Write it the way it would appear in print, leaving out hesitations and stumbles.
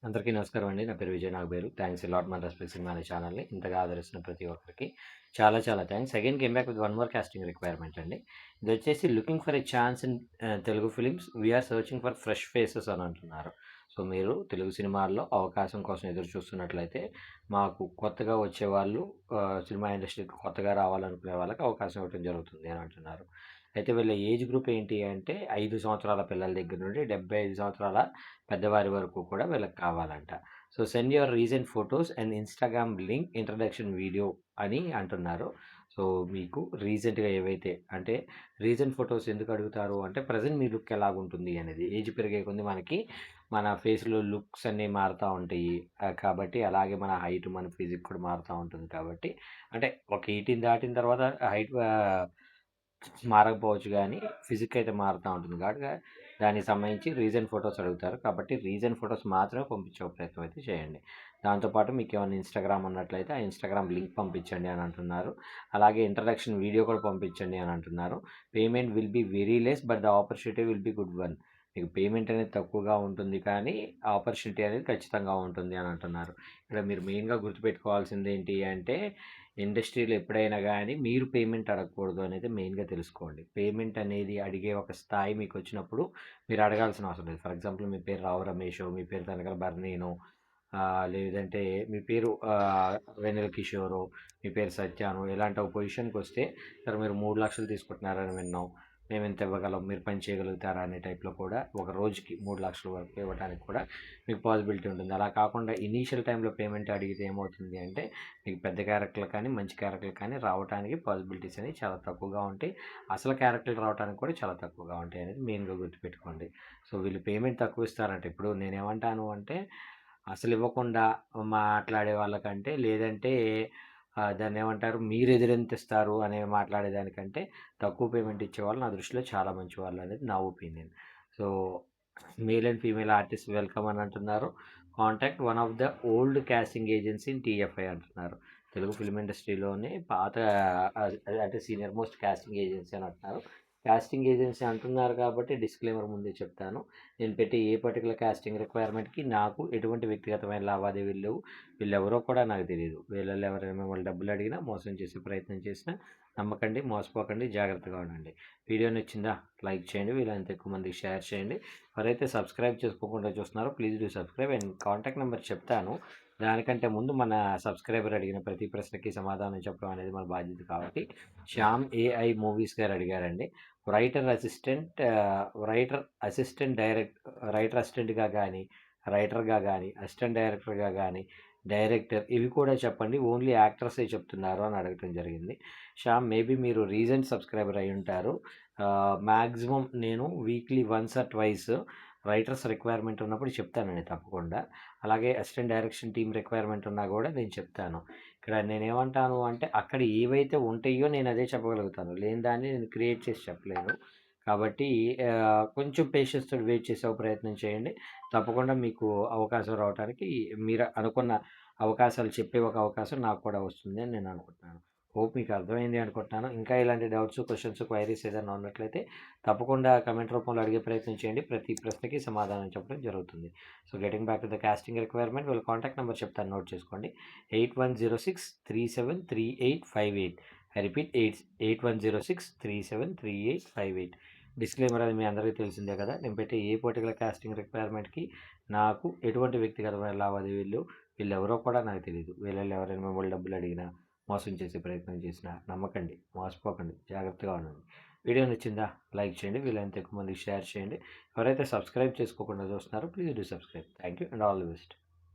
అందరికీ నమస్కారం అండి. నా పేరు Vijay Nagaberu. Thanks a lot మన రెస్పెక్ట్ సినిమా అనే ఛానల్‌ని ఇంతగా ఆదరిస్తున్న ప్రతి ఒక్కరికి చాలా చాలా థాంక్స్. Again came back with one more casting requirement అండి. ఇదొచ్చేసి looking for a chance in Telugu films we're searching for fresh faces అని అంటున్నారు. సో, మీరు తెలుగు సినిమాల్లో అవకాశం కోసం ఎదురు చూస్తున్నట్లయితే మాకు కొత్తగా వచ్చేవాళ్ళు సినిమా ఇండస్ట్రీకి కొత్తగా రావాలనుకునే వాళ్ళకి అవకాశం ఇవ్వడం జరుగుతుంది అని అంటున్నారు. అయితే వీళ్ళ ఏజ్ గ్రూప్ ఏంటి అంటే 5 సంవత్సరాల పిల్లల దగ్గర నుండి 75 సంవత్సరాల పెద్దవారి వరకు కూడా వీళ్ళకి కావాలంట. So, send your recent photos and Instagram link introduction video అని అంటున్నారు. సో, మీకు రీసెంట్‌గా ఏవైతే అంటే రీసెంట్ ఫోటోస్ ఎందుకు అడుగుతారు అంటే ప్రెజెంట్ మీ లుక్ ఎలాగుంటుంది అనేది. ఏజ్ పెరిగే కొద్దీ మనకి మన ఫేస్‌లో లుక్స్ అన్నీ మారుతా ఉంటాయి. కాబట్టి అలాగే మన హైట్, మన ఫిజిక్ కూడా మారుతా ఉంటుంది కాబట్టి అంటే ఒక 18 దాటిన తర్వాత హైట్ మారకపోవచ్చు గానీ, ఫిజిక్ అయితే మారుతా ఉంటుంది. కాబట్టి దానికి సంబంధించి రీసెంట్ ఫోటోస్ అడుగుతారు. కాబట్టి రీసెంట్ ఫోటోస్ మాత్రమే పంపించే ప్రయత్నం అయితే చేయండి. దాంతో పాటు మీకేమన్నా ఇన్‌స్టాగ్రామ్ ఉన్నట్లయితే ఆ ఇన్‌స్టాగ్రామ్ లింక్ పంపించండి అని అంటున్నారు. అలాగే ఇంట్రడక్షన్ వీడియో కూడా పంపించండి అని అంటున్నారు. Payment will be very less but the opportunity will be good one. మీకు పేమెంట్ అనేది తక్కువగా ఉంటుంది కానీ, ఆపర్చునిటీ అనేది ఖచ్చితంగా ఉంటుంది అని అంటున్నారు. ఇక్కడ మీరు మెయిన్‌గా గుర్తుపెట్టుకోవాల్సింది ఏంటి అంటే ఇండస్ట్రీలో ఎప్పుడైనా గానీ మీరు పేమెంట్ అడగకూడదు అనేది మెయిన్‌గా తెలుసుకోండి. పేమెంట్ అనేది అడిగే ఒక స్థాయి మీకొచ్చినప్పుడు మీరు అడగాల్సిన అవసరం లేదు. ఫర్ ఎగ్జాంపుల్ మీ పేరు రావు రమేషో, మీ పేరు తనకల బర్నీనో లేదంటే మీ పేరు వెన్నెల కిషోరో, మీ పేరు సత్యానో ఇలాంటి ఒక పొజిషన్‌కొస్తే సార్ మీరు 3,00,000 తీసుకుంటున్నారని విన్నాం. మేమింత ఇవ్వగలం. మీరు పని చేయగలుగుతారా అనే టైప్‌లో కూడా ఒక రోజుకి 3,00,000 వరకు ఇవ్వడానికి కూడా మీకు పాసిబిలిటీ ఉంటుంది. అలా కాకుండా ఇనీషియల్ టైమ్‌లో పేమెంట్ అడిగితే ఏమవుతుంది అంటే మీకు పెద్ద క్యారెక్టర్లు కానీ, మంచి క్యారెక్టర్లు కానీ రావటానికి పాసిబిలిటీస్ అనేవి చాలా తక్కువగా ఉంటాయి. అసలు క్యారెక్టర్లు రావటానికి కూడా చాలా తక్కువగా ఉంటాయి అనేది మెయిన్‌గా గుర్తుపెట్టుకోండి. సో, వీళ్ళు పేమెంట్ తక్కువ ఇస్తారంట. ఇప్పుడు నేనేమంటాను అంటే అసలు ఇవ్వకుండా మాట్లాడే వాళ్ళకంటే లేదంటే దాన్నేమంటారు మీరు ఎదురెంతిస్తారు అని మాట్లాడేదానికంటే తక్కువ పేమెంట్ ఇచ్చేవాళ్ళు నా దృష్టిలో చాలా మంచివాళ్ళు అనేది నా opinion. So, male and female artist welcome అని అంటున్నారు. Contact one of the old casting agency in TFI అంటున్నారు. తెలుగు ఫిల్మ్ ఇండస్ట్రీలోనే పాత అంటే సీనియర్ మోస్ట్ కాస్టింగ్ ఏజెన్సీ అని అంటున్నారు. కాస్టింగ్ ఏజెన్సీ అంటున్నారు కాబట్టి డిస్క్లైమర్ ముందే చెప్తాను. నేను పెట్టే ఏ పర్టికులర్ కాస్టింగ్ రిక్వైర్మెంట్‌కి నాకు ఎటువంటి వ్యక్తిగతమైన లావాదేవీలు లేవు. వీళ్ళెవరో కూడా నాకు తెలీదు. వీళ్ళలో ఎవరైనా మిమ్మల్ని డబ్బులు అడిగినా, మోసం చేసే ప్రయత్నం చేసినా నమ్మకండి, మోసపోకండి, జాగ్రత్తగా ఉండండి. వీడియో నచ్చిందా? లైక్ చేయండి. వీలైనంత ఎక్కువ మందికి షేర్ చేయండి. ఎవరైతే సబ్స్క్రైబ్ చేసుకోకుండా చూస్తున్నారో please do subscribe and contact number చెప్తాను. దానికంటే ముందు మన సబ్స్క్రైబర్ అడిగిన ప్రతి ప్రశ్నకి సమాధానం చెప్పడం అనేది మన బాధ్యత కాబట్టి శ్యామ్ ఏఐ మూవీస్ గారు అడిగారండి. Writer assistant writer assistant direct writer అసిస్టెంట్‌గా గానీ, రైటర్‌గా గానీ, అసిస్టెంట్ డైరెక్టర్‌గా గానీ, డైరెక్టర్ ఇవి కూడా చెప్పండి. ఓన్లీ యాక్టర్సే చెప్తున్నారు అని అడగటం జరిగింది. శ్యామ్ మేబీ మీరు రీసెంట్ సబ్స్క్రైబర్ అయ్యుంటారు. మాక్సిమం నేను weekly once or twice writers requirement ఉన్నప్పుడు చెప్తానండి తప్పకుండా. అలాగే అసిస్టెంట్ డైరెక్షన్ టీమ్ రిక్వైర్మెంట్ ఉన్నా గూడా నేను చెప్తాను. ఇక్కడ నేనేమంటాను అంటే అక్కడ ఏవైతే ఉంటాయో నేను అదే చెప్పగలుగుతాను. లేని దాన్ని నేను క్రియేట్ చేసి చెప్పలేను. కాబట్టి కొంచెం పేషెన్స్‌తోటి వెయిట్ చేసే ప్రయత్నం చేయండి. తప్పకుండా మీకు అవకాశం రావటానికి మీరు అనుకున్న అవకాశాలు చెప్పే ఒక అవకాశం నాకు కూడా వస్తుంది అని నేను అనుకుంటున్నాను. హోప్ మీకు అర్థమైంది అనుకుంటున్నాను. ఇంకా ఇలాంటి డౌట్స్, క్వెషన్స్, క్వైరీస్ ఏదైనా ఉన్నట్లయితే తప్పకుండా కామెంట్ రూపంలో అడిగే ప్రయత్నం చేయండి. ప్రతి ప్రశ్నకి సమాధానం చెప్పడం జరుగుతుంది. So, getting back to the casting requirement వీళ్ళ కాంటాక్ట్ నెంబర్ చెప్తాను నోట్ చేసుకోండి. 8106373858. I repeat 8106373858. డిస్క్లైమర్ అది మీ అందరికీ తెలిసిందే కదా! నేను పెట్టే ఏ పర్టికులర్ కాస్టింగ్ రిక్వైర్మెంట్‌కి నాకు ఎటువంటి వ్యక్తిగతమైన లావాదేవీలు వీళ్ళెవరో కూడా నాకు తెలీదు. వీళ్ళలో ఎవరైనా మిమ్మల్ని డబ్బులు అడిగినా, మోసం చేసే ప్రయత్నం చేసినా నమ్మకండి, మోసపోకండి, జాగ్రత్తగా ఉండండి. వీడియో నచ్చిందా? లైక్ చేయండి. వీలైనంత ఎక్కువ మందికి షేర్ చేయండి. ఎవరైతే సబ్స్క్రైబ్ చేసుకోకుండా చూస్తున్నారో please do subscribe. Thank you and all the best.